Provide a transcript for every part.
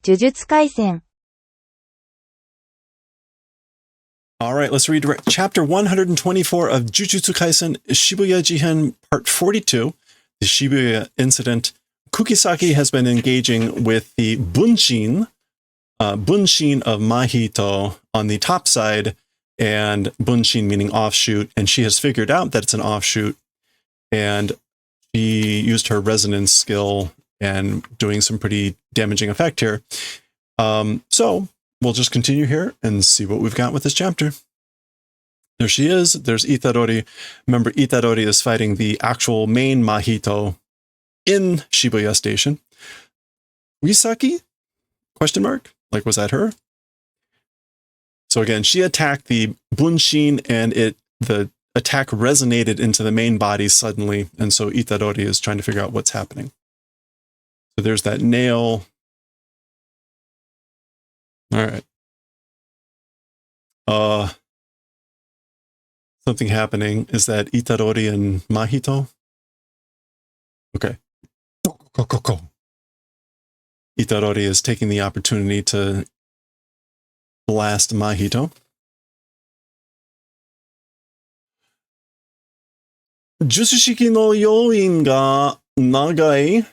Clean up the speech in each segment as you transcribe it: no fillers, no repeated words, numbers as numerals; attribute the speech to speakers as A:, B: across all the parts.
A: 呪術廻戦
B: All right, let's read chapter 124 of Jujutsu Kaisen Shibuya Jihen part 42, the Shibuya incident. Kugisaki has been engaging with the bunshin of Mahito on the top side, and bunshin meaning offshoot, and she has figured out that it's an offshoot, and she used her resonance skill and doing some pretty damaging effect here. So we'll just continue here and see what we've got with this chapter. There she is. There's Itadori. Remember, Itadori is fighting the actual main Mahito in Shibuya Station. Kugisaki? Question mark? Like, was that her? So again, she attacked the bunshin, and the attack resonated into the main body suddenly, and so Itadori is trying to figure out what's happening. So there's that nail. All right. Something happening. Is that Itadori and Mahito? Okay. Go. Itadori is taking the opportunity to blast Mahito. Jutsushiki no yoin ga nagai.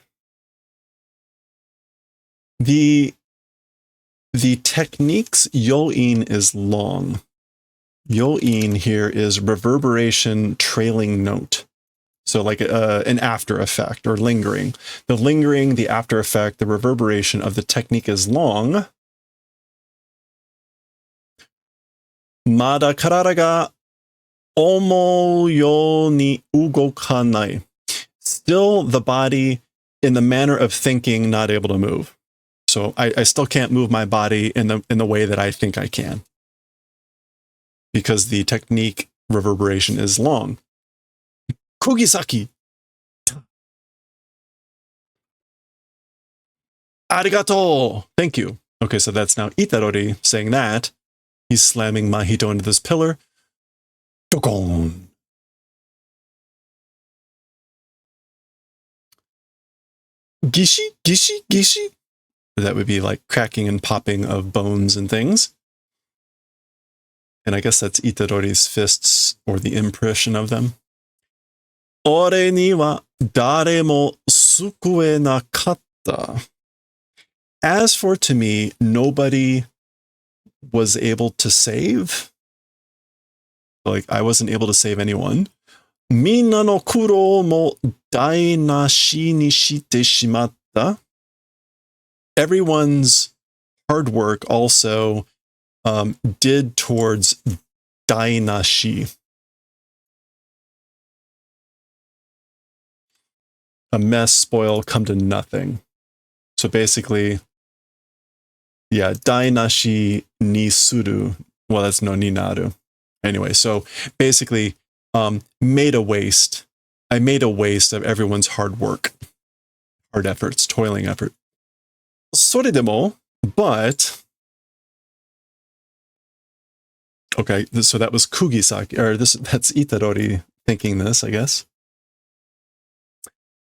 B: The technique's yoin is long. Yoin here is reverberation trailing note. So like an after effect or lingering. The lingering, the after effect, the reverberation of the technique is long. Mada karara ga omou you ni ugokanai. Still the body in the manner of thinking, not able to move. So I still can't move my body in the way that I think I can, because the technique reverberation is long. Kugisaki. Arigato. Thank you. Okay, so that's now Itadori saying that. He's slamming Mahito into this pillar. Dogon. Gishi. That would be like cracking and popping of bones and things. And I guess that's Itadori's fists, or the impression of them. Ore ni wa dare mo sukue nakatta. As for to me, nobody was able to save. Like, I wasn't able to save anyone. Minna no kuro mo dai nashi ni shite shimatta. Everyone's hard work also did towards dainashi. A mess, spoil, come to nothing. So basically, yeah, dainashi ni suru. Well, that's no ni naru. Anyway, so basically, made a waste. I made a waste of everyone's hard work, hard efforts, toiling effort. Soredemo, but okay, so that was Kugisaki, or that's Itadori thinking this, I guess.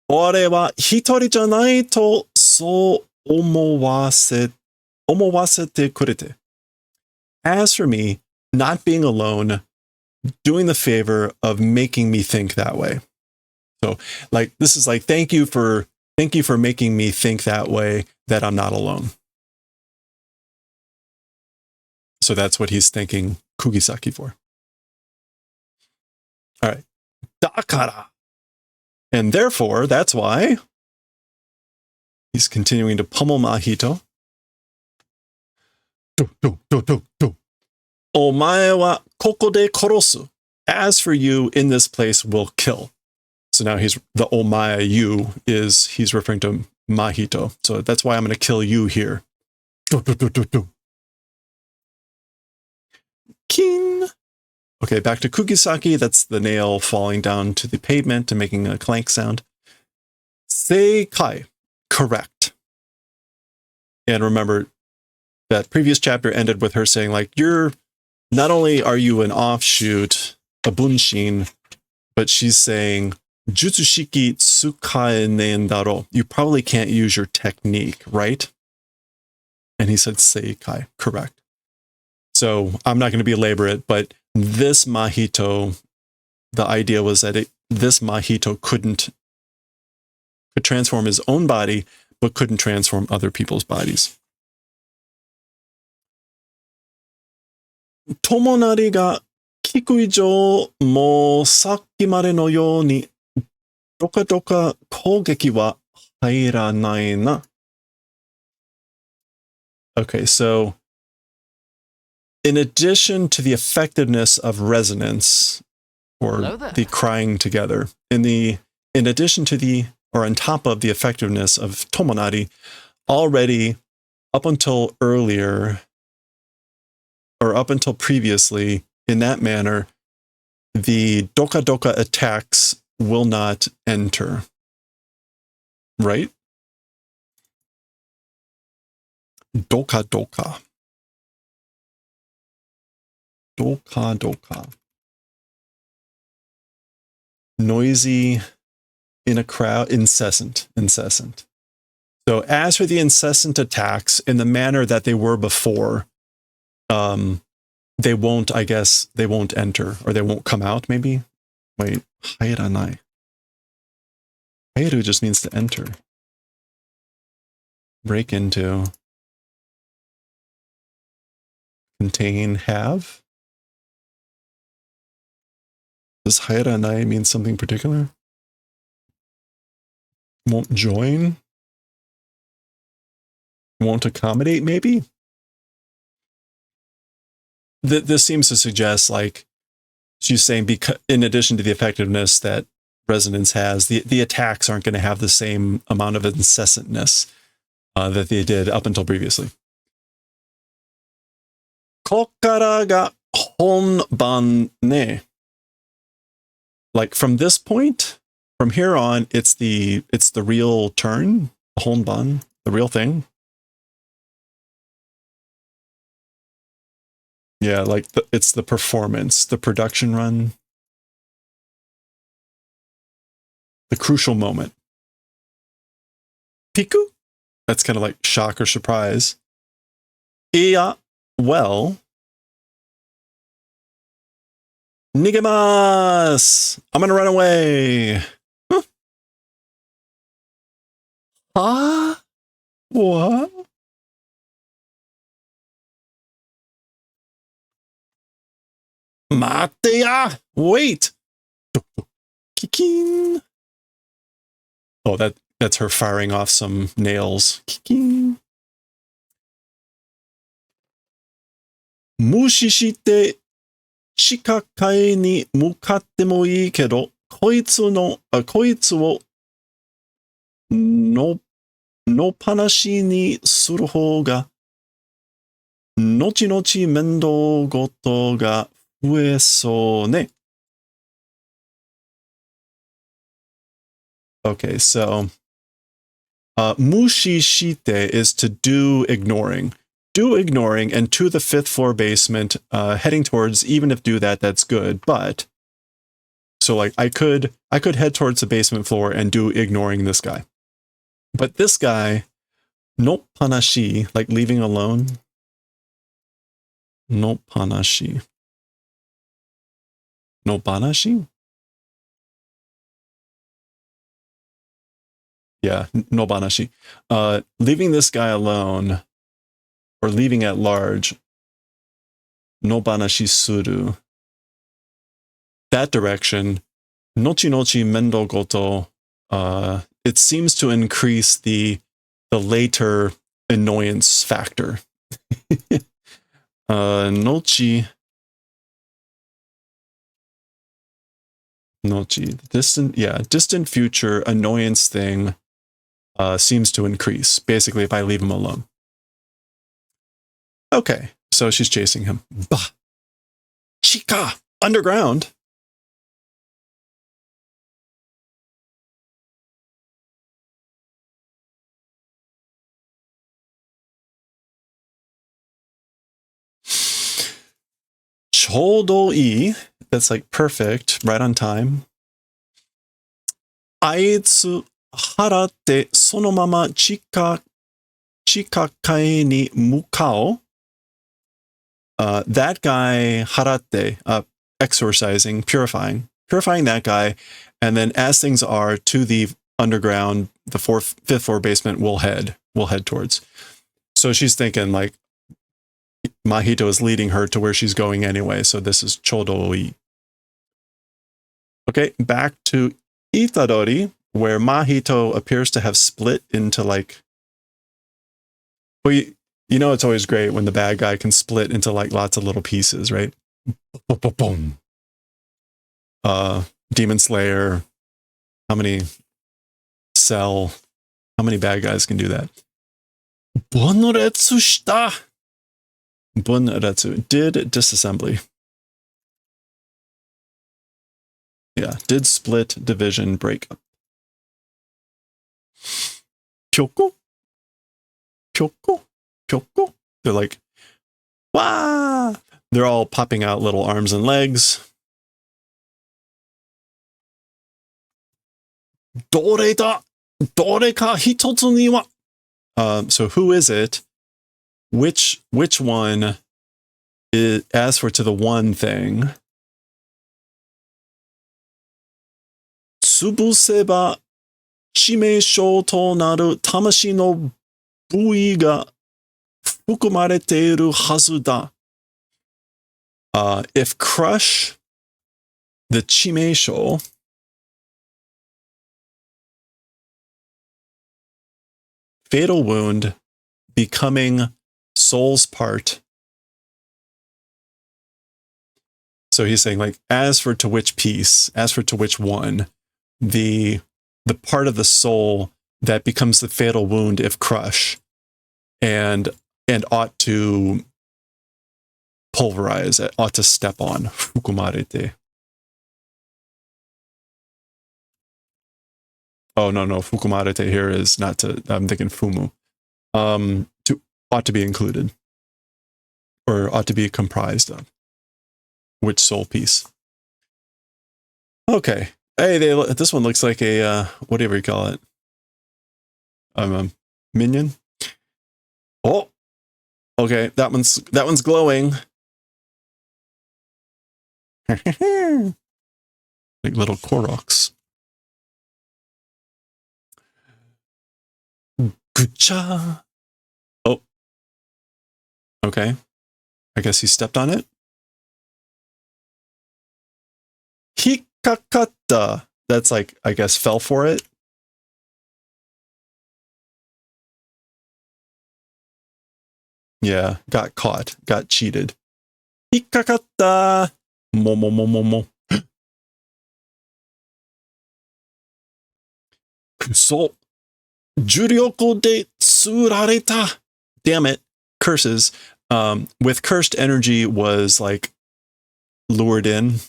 B: Ore wa hitori janai to so omowasete kurete. As for me, not being alone, doing the favor of making me think that way. So, like, this is like, thank you for making me think that way, that I'm not alone. So that's what he's thanking Kugisaki for. All right. Dakara. And therefore, that's why he's continuing to pummel Mahito. Omae wa koko de korosu. As for you, in this place will kill. So now the omae you he's referring to Mahito. So that's why I'm going to kill you here. Kin. Okay, back to Kugisaki. That's the nail falling down to the pavement and making a clank sound. Seikai. Correct. And remember, that previous chapter ended with her saying, like, not only are you an offshoot, a bunshin, but she's saying, Jutsushiki tsukae nen daro. You probably can't use your technique, right? And he said seikai, correct. So I'm not going to belabor it, but this Mahito, the idea was that this Mahito could transform his own body, but couldn't transform other people's bodies. Tomonari ga kiku ijo mo saki mare no you ni doka doka kougeki wa hairanai na. Okay, so in addition to the effectiveness of resonance, or the crying together, in addition to the, or on top of the effectiveness of Tomonari, already up until earlier, or up until previously, in that manner, the doka doka attacks will not enter. Right? Doka doka. Doka doka. Noisy in a crowd, incessant. So as for the incessant attacks in the manner that they were before, they won't enter, or they won't come out, maybe? Wait, hairanai. Hairu just means to enter. Break into. Contain, have. Does hairanai mean something particular? Won't join? Won't accommodate, maybe? This seems to suggest, like, she's saying, because in addition to the effectiveness that resonance has, the attacks aren't going to have the same amount of incessantness that they did up until previously. Kokara ga honban ne. Like, from this point, from here on, it's the real turn, honban, the real thing. Yeah, like it's the performance, the production run, the crucial moment. Piku? That's kind of like shock or surprise. Iya, well. Nigemasu! I'm gonna run away! Huh? What? Mate ya! Wait! Kikin! Oh, that's her firing off some nails. Kikin! Mushi shite chikakai ni mukatte mo ii kedo, koitsu wo nopanashi ni suru hou ga nochi nochi mendou goto ga fue so ne. Okay, so mushi shite is to do ignoring. Do ignoring, and to the 5th floor basement, heading towards, even if do that, that's good. But so like I could head towards the basement floor and do ignoring this guy. But this guy, no panashi, like leaving alone. No panashi. No banashi? Yeah, no banashi. Leaving this guy alone, or leaving at large, no banashi suru. That direction, nochi nochi mendo goto, it seems to increase the later annoyance factor. Nochi, the distant future annoyance thing seems to increase, basically, if I leave him alone. Okay, so she's chasing him. Bah! Chika! Underground! Chodoi, that's like perfect, right on time. Aitsu haratte sonomama chika Shikakai ni Mukao. That guy, Harate, exorcising, purifying that guy. And then as things are to the underground, the fifth floor basement we'll head towards. So she's thinking like Mahito is leading her to where she's going anyway. So this is chodoi. Okay, back to Itadori, where Mahito appears to have split into like, well, you know, it's always great when the bad guy can split into like lots of little pieces, right? Boom. Demon Slayer. How many Cell? How many bad guys can do that? Bunretsu shita. Bunretsu did disassembly. Yeah, did split, division, breakup. Kyoko? Kyoko? Kyoko? They're like, wah! They're all popping out little arms and legs. Dore da? Dore ka hitotsu ni wa? So who is it? Which one is, as for to the one thing? Tsubuseba chimeishou to naru tamashi no bui ga fukumarete iru hazu da. If crush the chimeishou, fatal wound, becoming soul's part. So he's saying like, as for to which piece, as for to which one, the part of the soul that becomes the fatal wound if crush, and ought to pulverize, ought to step on. Fukumarete. Oh no, fukumarete here is not to. I'm thinking fumu. To ought to be included, or ought to be comprised of. Which soul piece? Okay. Hey, this one looks like a whatever you call it. Minion. Oh, okay. That one's glowing. Like little Koroks. Gucha. Oh. Okay. I guess he stepped on it. Hikakata. That's like, I guess, fell for it. Yeah, got caught, got cheated. Hikakata. Momo. Kuso. Juryoko de tsurareta. Damn it. Curses. With cursed energy was like lured in.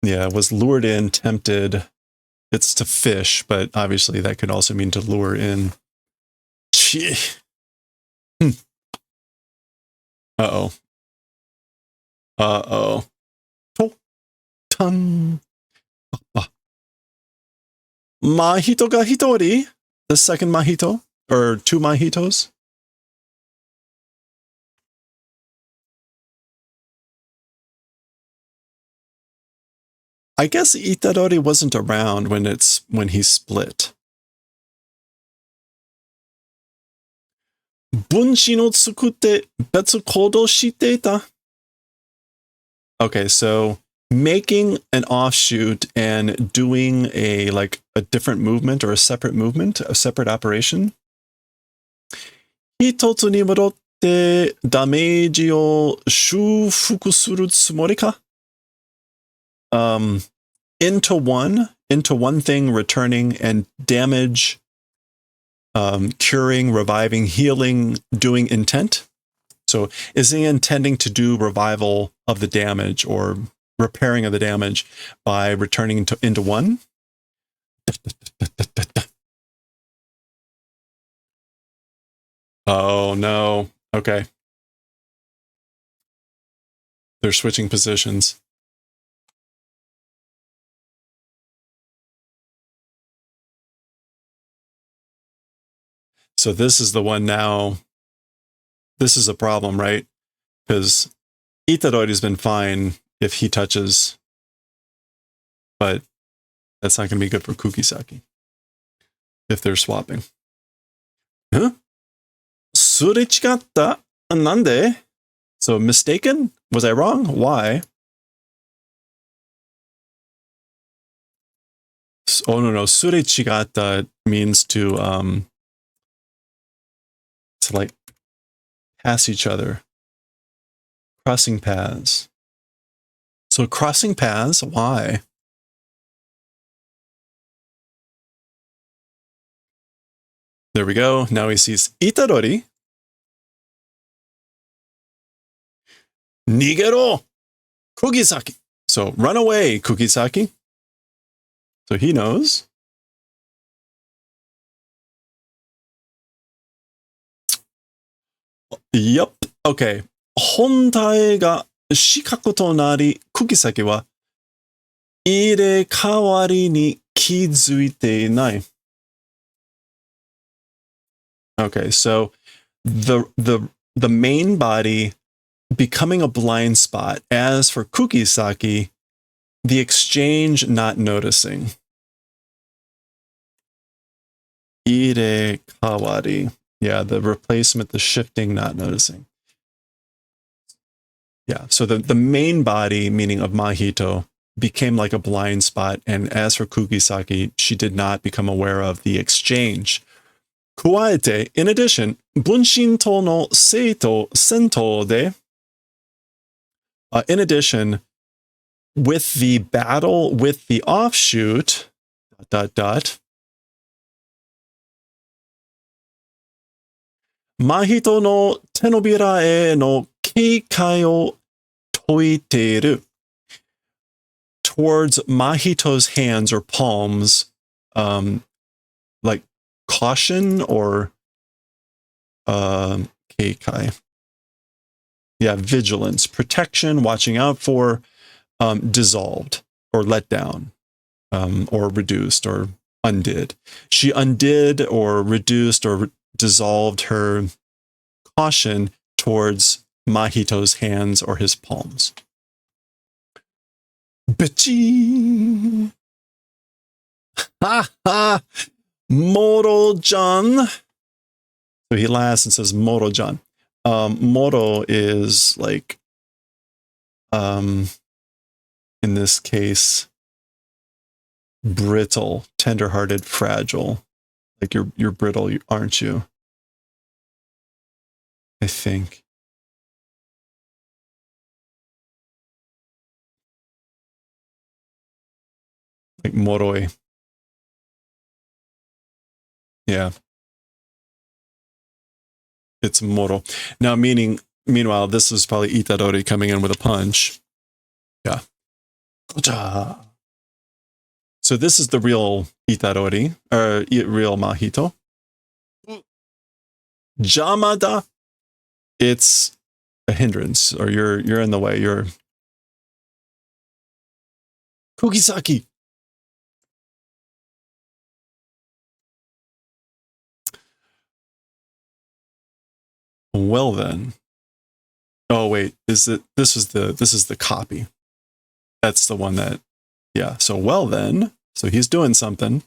B: Yeah, was lured in, tempted. It's to fish, but obviously that could also mean to lure in. Uh-oh. Ton. Mahito ga hitori. The second Mahito. Or two Mahitos. I guess Itadori wasn't around when he split. Bunshi no tsukute betsu kodo shite ita. Okay, so making an offshoot and doing a different movement or a separate movement, a separate operation. Hitotsu ni modotte dameji o shufuku suru tsumori ka? Into one thing returning and damage, curing, reviving, healing, doing intent. So is he intending to do revival of the damage or repairing of the damage by returning into one? Oh no. Okay. They're switching positions. So this is the one now. This is a problem, right? Because Itadori's been fine if he touches, but that's not going to be good for Kukisaki if they're swapping. Huh? すれ違った? Nande? So mistaken? Was I wrong? Why? Oh no, すれ違った means to like pass each other. Crossing paths. So crossing paths, why? There we go. Now he sees Itadori. Nigero! Kugisaki! So run away, Kugisaki. So he knows. Yup. Okay. 本体が四角となり、Kugisakiは入れ替わりに気づいていない。Okay, so the main body becoming a blind spot. As for Kukisaki, the exchange not noticing. Ire kawari. Yeah, the replacement, the shifting, not noticing. Yeah, so the main body, meaning of Mahito, became like a blind spot. And as for Kukisaki, she did not become aware of the exchange. Kuaete, in addition, Bunshinto no Seito Sento de. In addition, with the battle with the offshoot, ... Mahito no tenobira e no keikai o toiteru. Towards Mahito's hands or palms, like caution or keikai. Yeah, vigilance, protection, watching out for, dissolved or let down, or reduced or undid. She undid or reduced or dissolved her caution towards Mahito's hands or his palms. Bitchy! Ha ha! Moro-jan! So he laughs and says Moro-jan. Moro is like, in this case, brittle, tender-hearted, fragile. Like you're brittle, aren't you? I think. Like moroi. Yeah. It's moro. Now, meanwhile, this is probably Itadori coming in with a punch. Yeah. So this is the real Itadori, or real Mahito. Jamada. It's a hindrance, or you're in the way. You're Kugisaki. Well then. Oh wait, this is the copy. That's the one that, yeah. So well then, so he's doing something.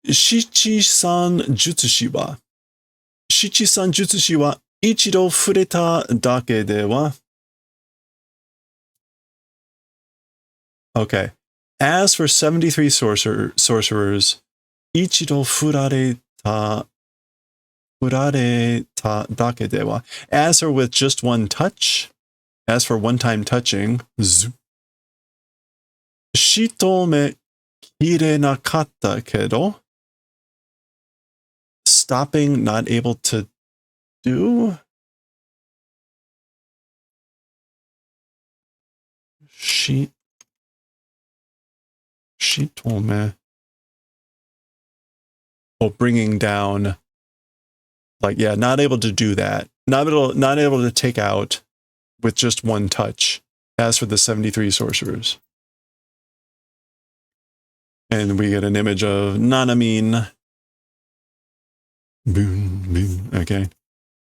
B: Shichi-san jutsushi wa. Shichi-san jutsushi wa ichido fureta dake de wa. Okay. As for 73 sorcerers, ichido furareta dake de wa. As for with just one touch, as for one-time touching, shitome kirenakatta kedo. Stopping, not able to do. Shitome. Oh, bringing down. Like, yeah, not able to do that. Not able to take out with just one touch. As for the 73 sorcerers. And we get an image of Nanamin. Boom, boom. Okay.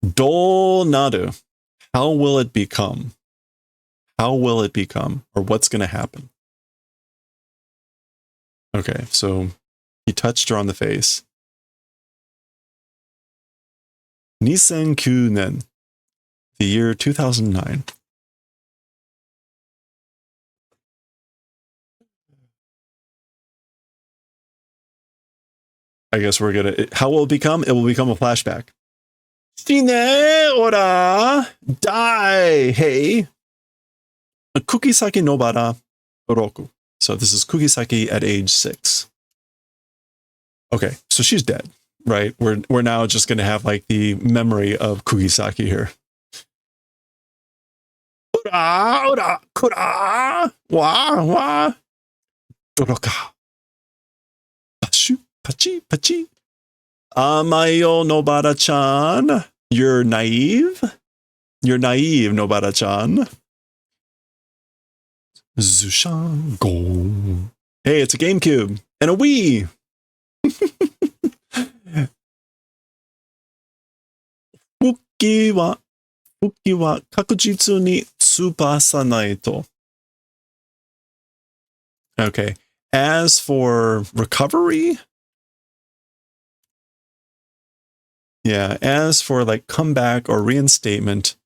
B: Do nadu. How will it become? How will it become? Or what's going to happen? Okay, so he touched her on the face. Nisenkyunen, the year 2009. I guess we're going to... How will it become? It will become a flashback. Shine ora dai hey. Kukisaki nobara roku. So this is Kukisaki at age 6. Okay, so she's dead, right? We're now just going to have like the memory of Kukisaki here. Ora, ora, kura, wa, doroka. Pachu, pachi, pachi. Amayo Nobara-chan. You're naive? You're naive, Nobara-chan. Zushan go. Hey, it's a GameCube and a Wii. Fuki wa kakujitsu ni tsubasanai to. Okay. As for recovery, yeah, as for like comeback or reinstatement,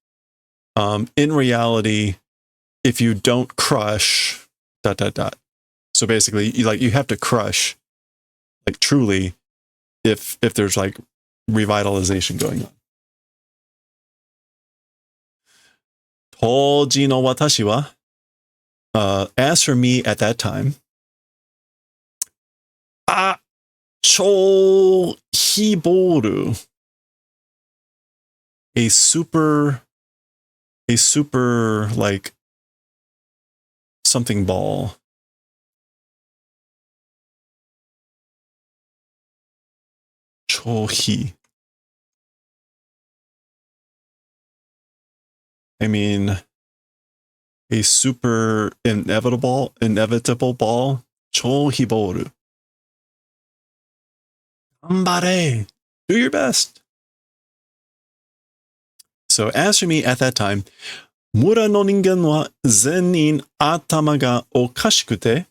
B: in reality, if you don't crush, ... So basically, you have to crush, like truly, if there's like revitalization going on. Toji no watashi wa, as for me at that time, chou hiboru, a super like something ball. Chohi. I mean, a super inevitable ball. Chohiboru. Ambare. Do your best. So as for me at that time, Mura no ningen wa zenin atama ga okashikute.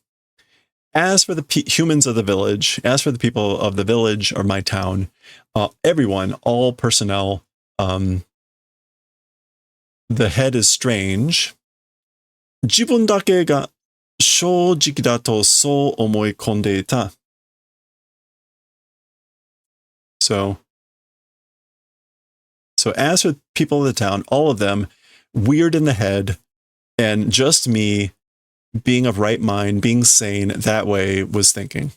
B: As for the humans of the village, as for the people of the village or my town, everyone, all personnel, the head is strange. Jibun dake ga shoujiki da to so omoikonde ita. So as for people of the town, all of them, weird in the head, and just me, being of right mind, being sane, that way was thinking.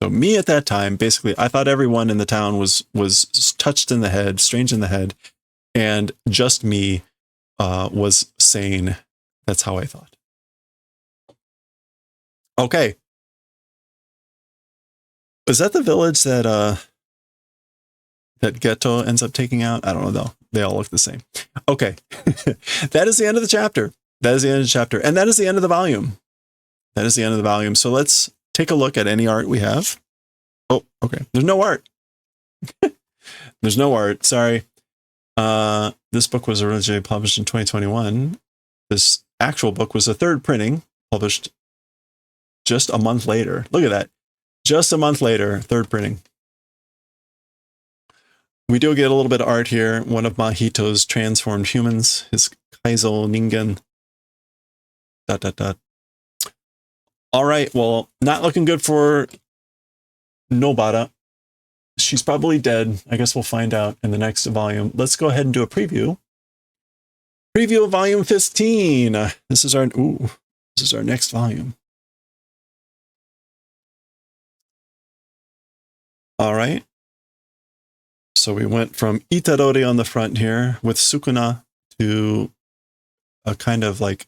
B: So me at that time, basically, I thought everyone in the town was touched in the head, strange in the head, and just me was sane. That's how I thought. Okay. Is that the village that Geto ends up taking out? I don't know though. They all look the same. Okay. That is the end of the chapter. That is the end of the chapter. And that is the end of the volume. That is the end of the volume. So let's take a look at any art we have. Oh, okay. There's no art. There's no art. Sorry. This book was originally published in 2021. This actual book was a third printing, published just a month later. Look at that. Just a month later, third printing. We do get a little bit of art here. One of Mahito's transformed humans, his Kaizo Ningen. ... All right, well, not looking good for Nobara. She's probably dead. I guess we'll find out in the next volume. Let's go ahead and do a preview. Preview of volume 15. This is our next volume. All right. So we went from Itadori on the front here with Sukuna to a kind of like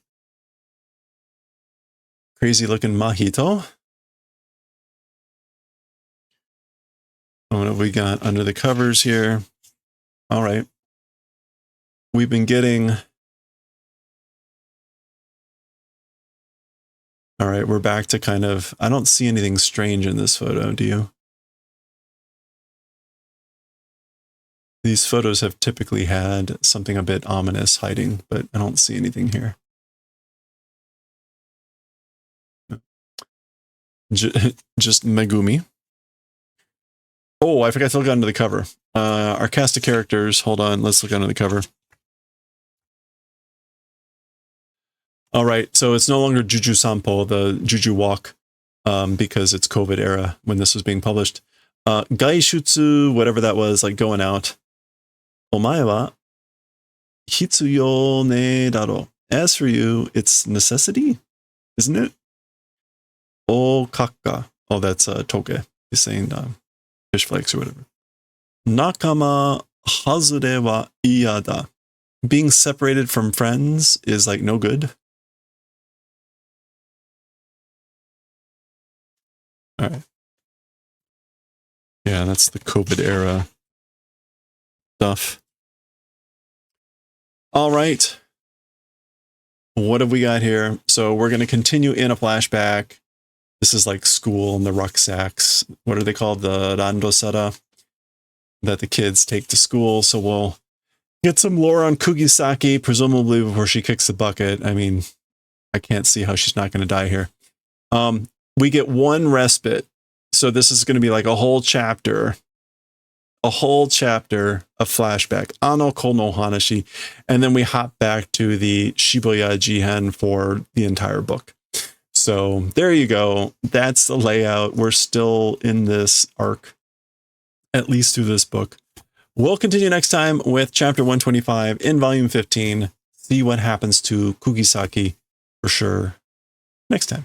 B: crazy looking Mahito. What have we got under the covers here? All right. We've been getting All right, we're back to kind of, I don't see anything strange in this photo, do you? These photos have typically had something a bit ominous hiding, but I don't see anything here. Just Megumi. Oh, I forgot to look under the cover. Our cast of characters, hold on, let's look under the cover. All right, so it's no longer Juju Sampo, the Juju Walk, because it's COVID era when this was being published. Gaishutsu, whatever that was, like going out. Omae wa hitsuyo ne daro. As for you, it's necessity, isn't it? O kakka. Oh, that's toge. He's saying fish flakes or whatever. Nakama hazure wa iyada. Being separated from friends is like no good. All right. Yeah, that's the COVID era stuff. All right. What have we got here? So we're going to continue in a flashback. This is like school and the rucksacks. What are they called? The randosara that the kids take to school. So we'll get some lore on Kugisaki, presumably before she kicks the bucket. I mean, I can't see how she's not going to die here. We get one respite. So this is going to be like a whole chapter of flashback. Ano kono hanashi. And then we hop back to the Shibuya Jihen for the entire book. So there you go. That's the layout. We're still in this arc, at least through this book. We'll continue next time with chapter 125 in volume 15. See what happens to Kugisaki for sure next time.